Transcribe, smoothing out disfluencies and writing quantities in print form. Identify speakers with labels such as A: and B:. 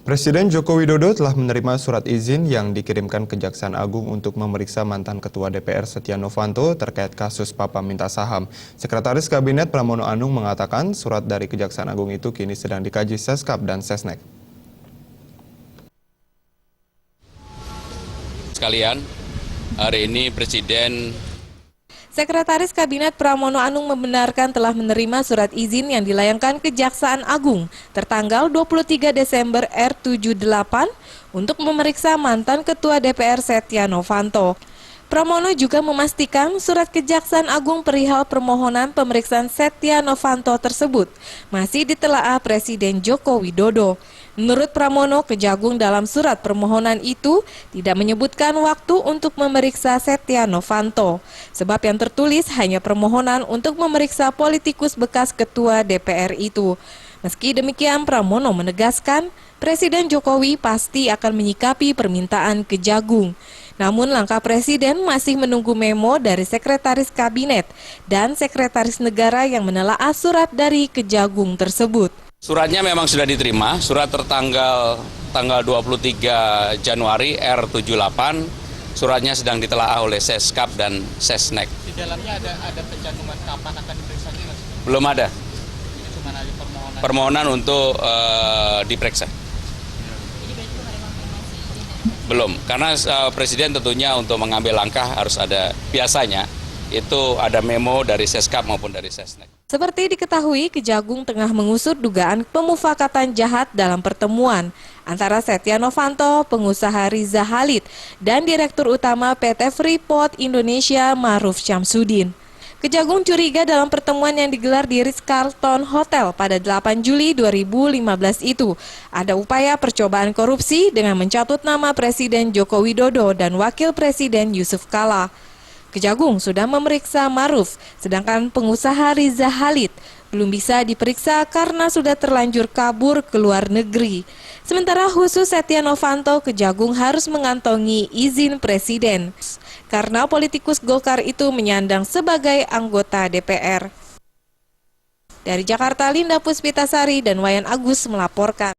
A: Presiden Joko Widodo telah menerima surat izin yang dikirimkan Kejaksaan Agung untuk memeriksa mantan Ketua DPR Setia Novanto terkait kasus Papa Minta Saham. Sekretaris Kabinet Pramono Anung mengatakan surat dari Kejaksaan Agung itu kini sedang dikaji Seskap dan Sesnek.
B: Sekalian, hari ini Presiden
C: Sekretaris Kabinet Pramono Anung membenarkan telah menerima surat izin yang dilayangkan Kejaksaan Agung tertanggal 23 Desember R78 untuk memeriksa mantan Ketua DPR Setia Novanto. Pramono juga memastikan surat Kejaksaan Agung perihal permohonan pemeriksaan Setia Novanto tersebut masih ditelaah Presiden Joko Widodo. Menurut Pramono, Kejagung dalam surat permohonan itu tidak menyebutkan waktu untuk memeriksa Setia Novanto, sebab yang tertulis hanya permohonan untuk memeriksa politikus bekas Ketua DPR itu. Meski demikian, Pramono menegaskan Presiden Jokowi pasti akan menyikapi permintaan Kejagung. Namun langkah Presiden masih menunggu memo dari Sekretaris Kabinet dan Sekretaris Negara yang menelaah surat dari Kejagung tersebut.
B: suratnya memang sudah diterima, surat tertanggal 23 Januari R78, suratnya sedang ditelaah oleh Seskap dan Sesnek.
D: Di dalamnya ada pencantuman kapan akan diperiksa?
B: Belum ada.
D: Ini cuma ada
B: permohonan untuk diperiksa. Belum, karena Presiden tentunya untuk mengambil langkah harus ada, biasanya itu ada memo dari Seskap maupun dari Sesnek.
C: Seperti diketahui, Kejagung tengah mengusut dugaan pemufakatan jahat dalam pertemuan antara Setia Novanto, pengusaha Riza Khalid, dan Direktur Utama PT Freeport Indonesia Ma'ruf Syamsuddin. Kejagung curiga dalam pertemuan yang digelar di Ritz-Carlton Hotel pada 8 Juli 2015 itu ada upaya percobaan korupsi dengan mencatut nama Presiden Joko Widodo dan Wakil Presiden Yusuf Kala. Kejagung sudah memeriksa Ma'ruf, sedangkan pengusaha Riza Khalid belum bisa diperiksa karena sudah terlanjur kabur ke luar negeri. Sementara khusus Setia Novanto, Kejagung harus mengantongi izin Presiden karena politikus Golkar itu menyandang sebagai anggota DPR. Dari Jakarta, Linda Puspitasari dan Wayan Agus melaporkan.